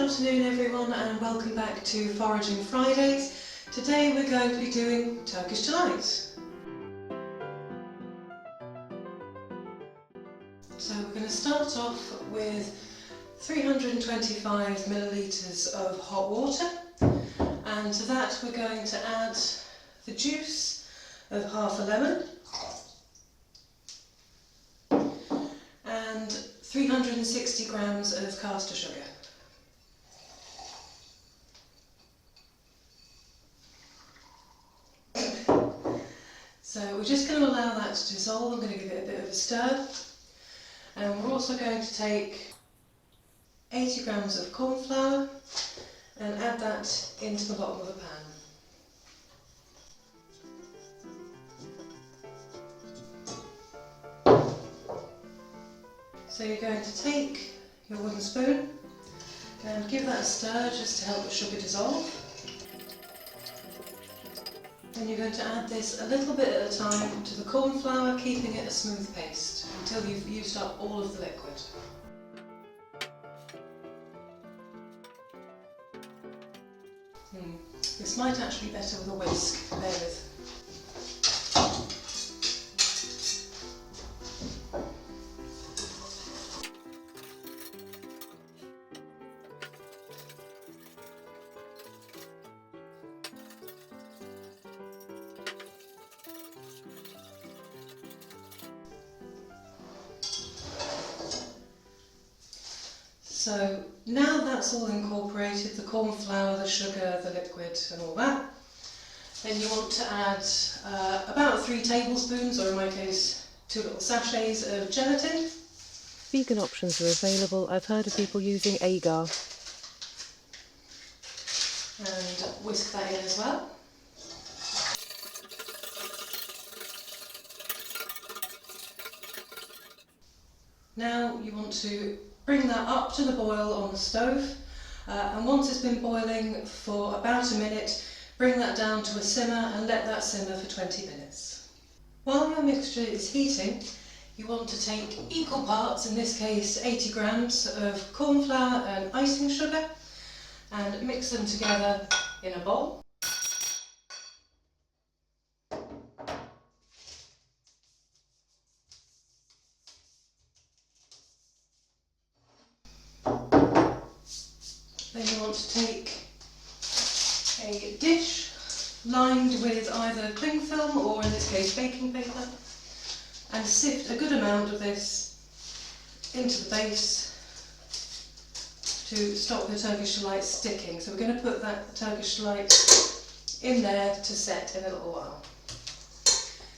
afternoon everyone, and welcome back to Foraging Fridays. Today we're going to be doing Turkish Delight. So we're going to start off with 325 millilitres of hot water, and to that we're going to add the juice of half a lemon and 360 grams of caster sugar. So we're just going to allow that to dissolve. I'm going to give it a bit of a stir, and we're also going to take 80 grams of cornflour and add that into the bottom of the pan. So you're going to take your wooden spoon and give that a stir just to help the sugar dissolve. Then you're going to add this a little bit at a time to the cornflour, keeping it a smooth paste until you've used up all of the liquid. This might actually be better with a whisk, bear with. So now that's all incorporated, the cornflour, the sugar, the liquid and all that, then you want to add about 3 tablespoons, or in my case 2 little sachets of gelatin. Vegan options are available. I've heard of people using agar. And whisk that in as well. Now you want to bring that up to the boil on the stove, and once it's been boiling for about a minute, bring that down to a simmer and let that simmer for 20 minutes. While your mixture is heating, you want to take equal parts, in this case 80 grams of cornflour and icing sugar, and mix them together in a bowl. Then you want to take a dish lined with either cling film or, in this case, baking paper, and sift a good amount of this into the base to stop the Turkish Delight sticking. So we're going to put that Turkish Delight in there to set in a little while.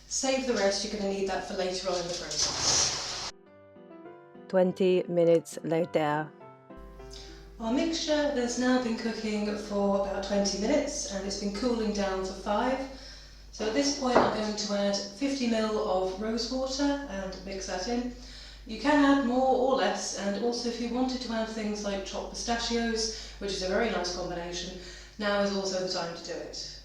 Save the rest, you're going to need that for later on in the process. 20 minutes later. Our mixture has now been cooking for about 20 minutes and it's been cooling down for 5. So at this point I'm going to add 50 ml of rosewater and mix that in. You can add more or less, and also if you wanted to add things like chopped pistachios, which is a very nice combination, now is also the time to do it.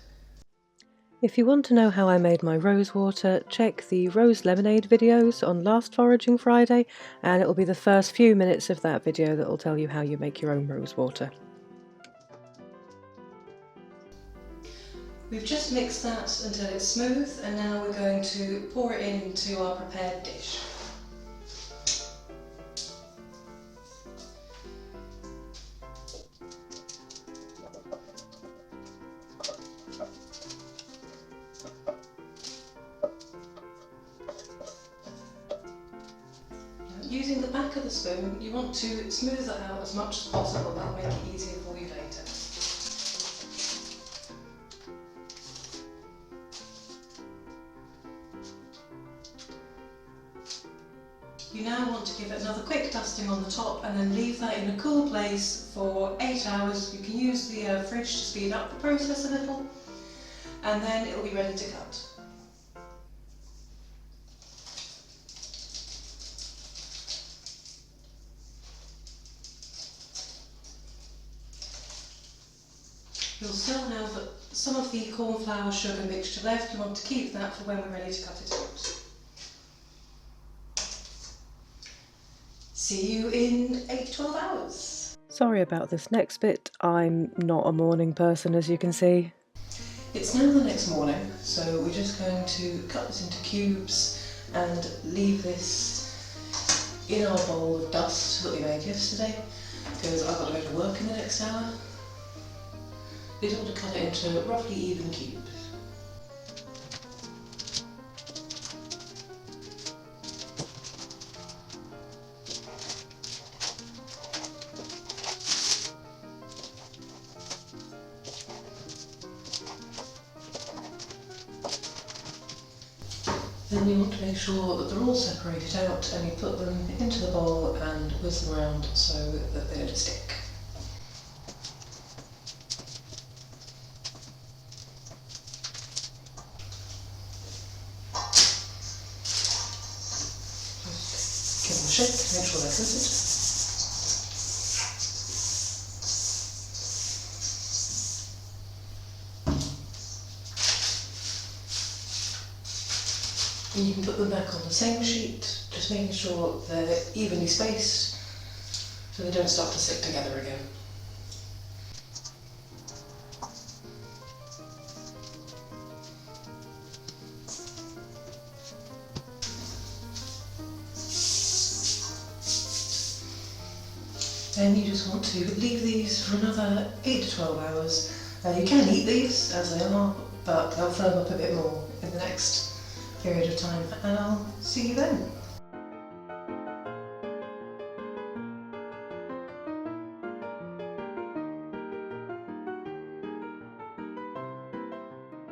If you want to know how I made my rosewater, check the rose lemonade videos on last Foraging Friday, and it will be the first few minutes of that video that will tell you how you make your own rosewater. We've just mixed that until it's smooth, and now we're going to pour it into our prepared dish. Using the back of the spoon, you want to smooth that out as much as possible. That'll make it easier for you later. You now want to give it another quick dusting on the top and then leave that in a cool place for 8 hours. You can use the fridge to speed up the process a little, and then it'll be ready to cut. You'll still have some of the cornflour sugar mixture left. You want to keep that for when we're ready to cut it out. See you in 8 to 12 hours. Sorry about this next bit, I'm not a morning person as you can see. It's now the next morning, so we're just going to cut this into cubes and leave this in our bowl of dust that we made yesterday, because I've got to go to work in the next hour. We just want to cut it into roughly even cubes. Then you want to make sure that they're all separated out and you put them into the bowl and whisk them around so that they don't stick. Just give them a shake to make sure they're coated. And you can put them back on the same sheet, just making sure they're evenly spaced so they don't start to stick together again. Then you just want to leave these for another 8 to 12 hours. You can eat these as they are, but they'll firm up a bit more in the next period of time, and I'll see you then.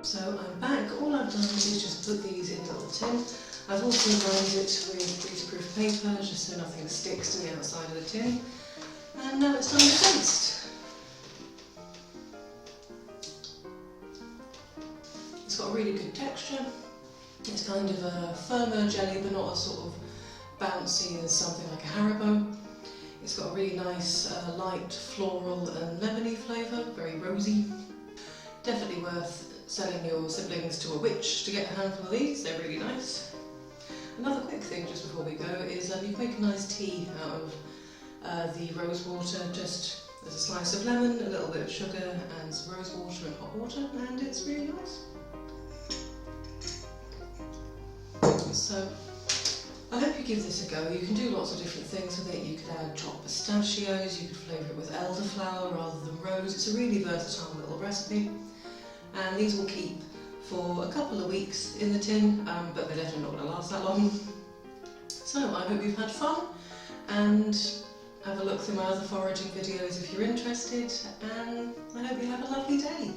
So I'm back. All I've done is just put these in a little tin. I've also lined it with greaseproof paper just so nothing sticks to the outside of the tin. And now it's time to taste. It's got a really good texture. It's kind of a firmer jelly, but not as sort of bouncy as something like a Haribo. It's got a really nice light floral and lemony flavour, very rosy. Definitely worth selling your siblings to a witch to get a handful of these, they're really nice. Another quick thing just before we go is you can make a nice tea out of the rose water. Just there's a slice of lemon, a little bit of sugar and some rose water and hot water, and it's really nice. So I hope you give this a go. You can do lots of different things with it. You could add chopped pistachios, you could flavour it with elderflower rather than rose. It's a really versatile little recipe, and these will keep for a couple of weeks in the tin, but they're definitely not going to last that long. So I hope you've had fun, and have a look through my other foraging videos if you're interested, and I hope you have a lovely day.